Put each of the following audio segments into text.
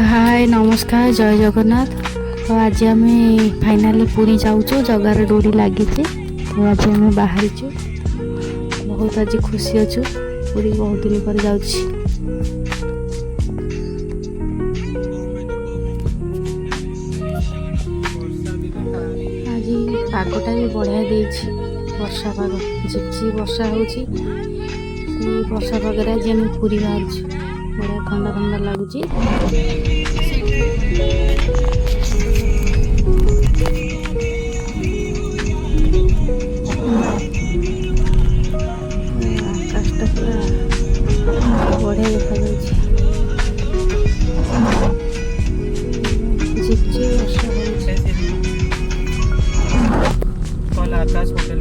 हाय नमस्कार जय जगन्नाथ। तो आज आम फाइनाली पुरी जाऊँ जगार डोरी लगी तो आज आम बाहरी बहुत आज खुशी अच्छु पुरी बहुत दिन पर जाऊँ। आज पागटा भी बढ़िया दे वर्षा पाग झिपझिप वर्षा होची वर्षा पागे आज आम पुरी बाहर बढ़िया ठंडा ठंडा लगुच। आकाशटा पूरा बढ़िया देखा झिपझिप वर्षा Akash hotel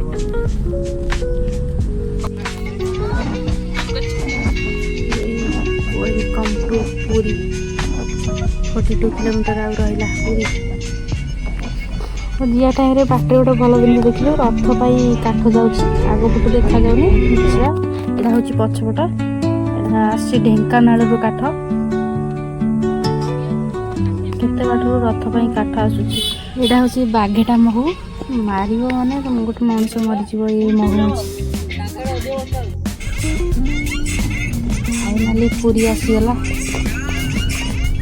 welcome to Puri 42 kilometre आ रहा पुरी। जिया टाइम बाटे गोटे भल दिन देखिल रथ पाई काठ जाऊँगी आग पटू देखा जाऊनी यहाँ हूँ पछपट आस ढेंकानाल काठ केते बाट रथ पाई काठ आसूची। यहाँ हूँ बाघेटा महू मार माने गोटे मनुष्य मरीज ये महू फाइनाली पुरी आसीगला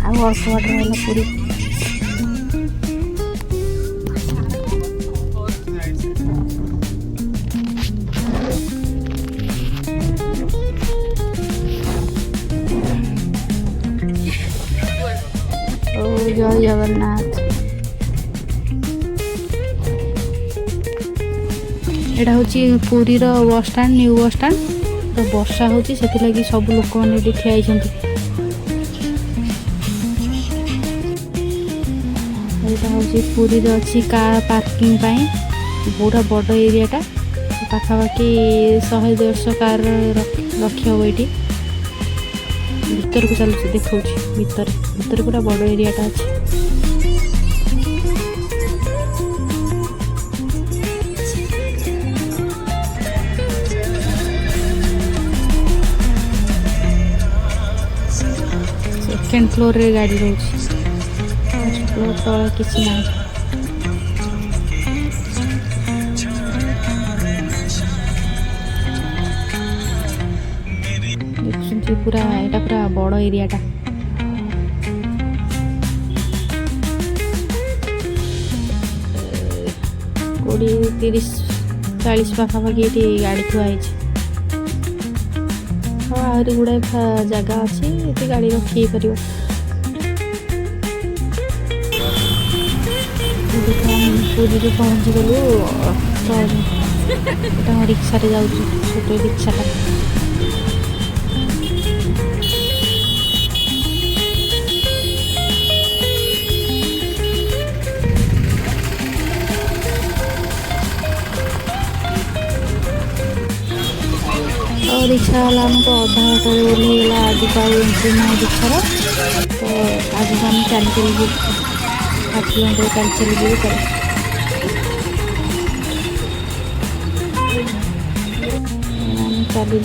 अल्प बाट रहा पुरी। जय जगन्नाथ। एटा हूँ Puri bus stand new bus stand तो वर्षा होची से लगी सब लोक मैंने ठिया हूँ पुरी अच्छी कार पार्किंग पूरा बड़ एरियाटा पाखापाखि 100-150 कार रखी हम ये भर को चलुच देखा भर पूरा बड़ एरियाटा अच्छे। सेकेंड फ्लोर रे गाड़ी रोची फर्स्ट फ्लोर तले किसी ना देखुं पूरा यहाँ पूरा बड़ एरियाटा। कोड़ी 30-40 पाखापाखि ये गाड़ी थुआई आहरी गुड़ाए जगह अच्छी ये गाड़ी रखी पार। पुरी पहुँची गलु तो रिक्शा जाऊँ छोटे रिक्शाटा रिक्शा वाला हमको अधा घंटे ओह्लैला आज एंट्री ना रिक्शार तो आज आम चल चली 8 किलोमीटर चल चली चलू।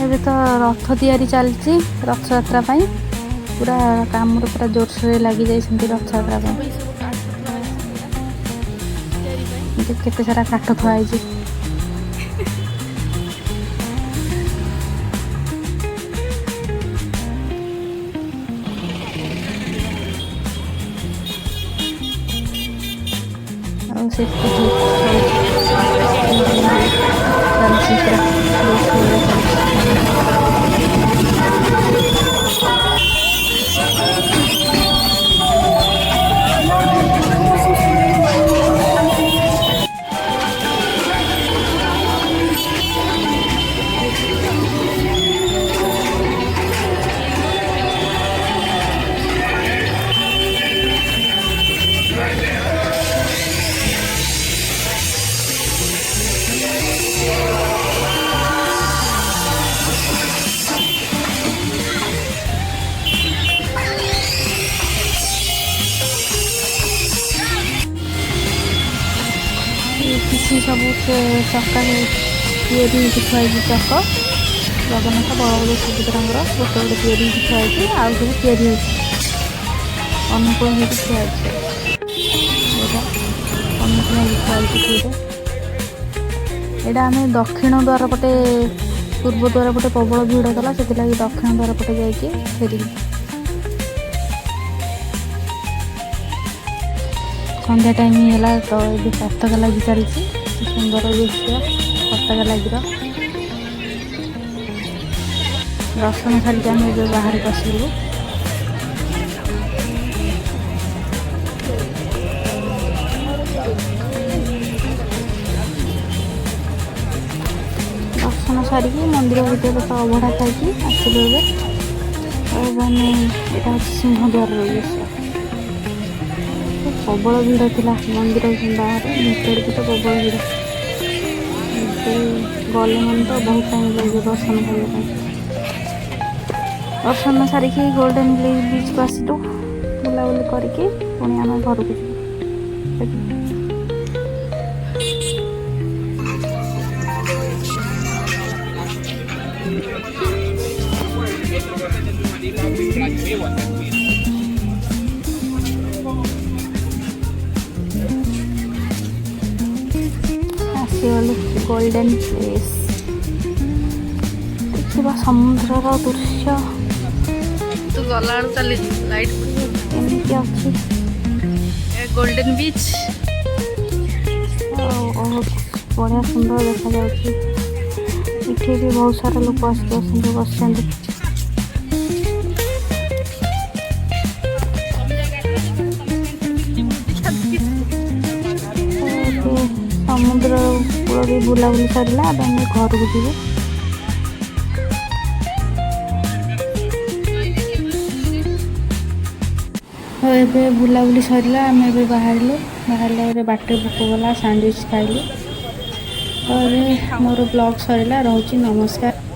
ଏବେ ତ ରଥ ତିଆରି ଚାଲିଛି ରଥଯାତ୍ରା ପାଇଁ पूरा काम पूरा जोरसोर लगी जाइए रथयात्रा केते सारा काठ थुआई से ଚକା ତିଆରି ହେଇକି ଥୁଆ ହେଇଛି। ଚକ ଜଗନ୍ନାଥ ବଳଭଦ୍ର ସୁଭଦ୍ରାଙ୍କର ଗୋଟେ ଗୋଟେ ତିଆରି ହେଇକି ଥୁଆ ହେଇଛି। ଆଉ ସବୁ ତିଆରି ହେଇଛି ଅନୁକୂଳ ହେଇକି ଥୁଆ ହେଇଛି। ଏଇଟା ଅନୁକୂଳ ହେଇକି ଥୁଆ ହେଇଛି ସେଇଟା। ଏଇଟା ଆମେ ଦକ୍ଷିଣ ଦ୍ୱାର ପଟେ ପୂର୍ବ ଦ୍ୱାର ପଟେ ପ୍ରବଳ ଭିଡ଼ ଥିଲା, ସେଥିଲାଗି ଦକ୍ଷିଣ ଦ୍ୱାର ପଟେ ଯାଇକି ଫେରିଲି। ସନ୍ଧ୍ୟା ଟାଇମ୍ ହେଲା ତ ଏବେ ପତାକା ଲାଗି ଚାଲିଛି। ସୁନ୍ଦର ଦୃଶ୍ୟ ପତାକା ଲାଗିର। ଦର୍ଶନ ସାରିକି ଆମେ ଏବେ ବାହାରକୁ ଆସିଲୁ। ଦର୍ଶନ ସାରିକି ମନ୍ଦିର ଭିତରେ ତ ଅବଢ଼ା ଖାଇକି ଆସିଲୁ ଏବେ। ଏବେ ଆମେ ଏଇଟା ହେଉଛି ସିଂହଦ୍ୱାରର ଦୃଶ୍ୟ। ପ୍ରବଳ ଭିଡ଼ ଥିଲା ମନ୍ଦିର ବାହାରେ, ଭିତରେ ବି ତ ପ୍ରବଳ ଭିଡ଼। ଭିତରେ ଗଲେ ମାନେ ତ ବହୁତ ଟାଇମ୍ ଲାଗିବ ଦର୍ଶନ କରିବା ପାଇଁ। ଦର୍ଶନ ସାରିକି ଗୋଲ୍ଡେନ୍ ବିଚ୍କୁ ଆସିଲୁ। ବୁଲାବୁଲି କରିକି ପୁଣି ଆମେ ଘରକୁ ଯିବୁ। ଆସିଗଲୁ ଗୋଲ୍ଡେନ୍ ପ୍ଲେସ୍। ଦେଖିବା ସମୁଦ୍ରର ଦୃଶ୍ୟ। ତୁ ଗଲାବେଳୁ ଚାଲିଛି ଲାଇଟ୍ ଏମିତି ଅଛି। ଗୋଲ୍ଡେନ୍ ବିଚ୍ ବଢ଼ିଆ ସୁନ୍ଦର ଦେଖାଯାଉଛି। ଏଠି ବି ବହୁତ ସାରା ଲୋକ ଆସିକି ବସିଛନ୍ତି। ସମୁଦ୍ର କୂଳ ବି ବୁଲାବୁଲି ସରିଲା। ଏବେ ଆମେ ଘରକୁ ଯିବୁ। ଏବେ ବୁଲାବୁଲି ସରିଲା, ଆମେ ଏବେ ବାହାରିଲା ପରେ ବାଟରେ ଭୋକ ଗଲା, ସାଣ୍ଡୱିଚ୍ ଖାଇଲୁ। ତ ଏବେ ମୋର ବ୍ଲଗ୍ ସରିଲା। ରହୁଛି, ନମସ୍କାର।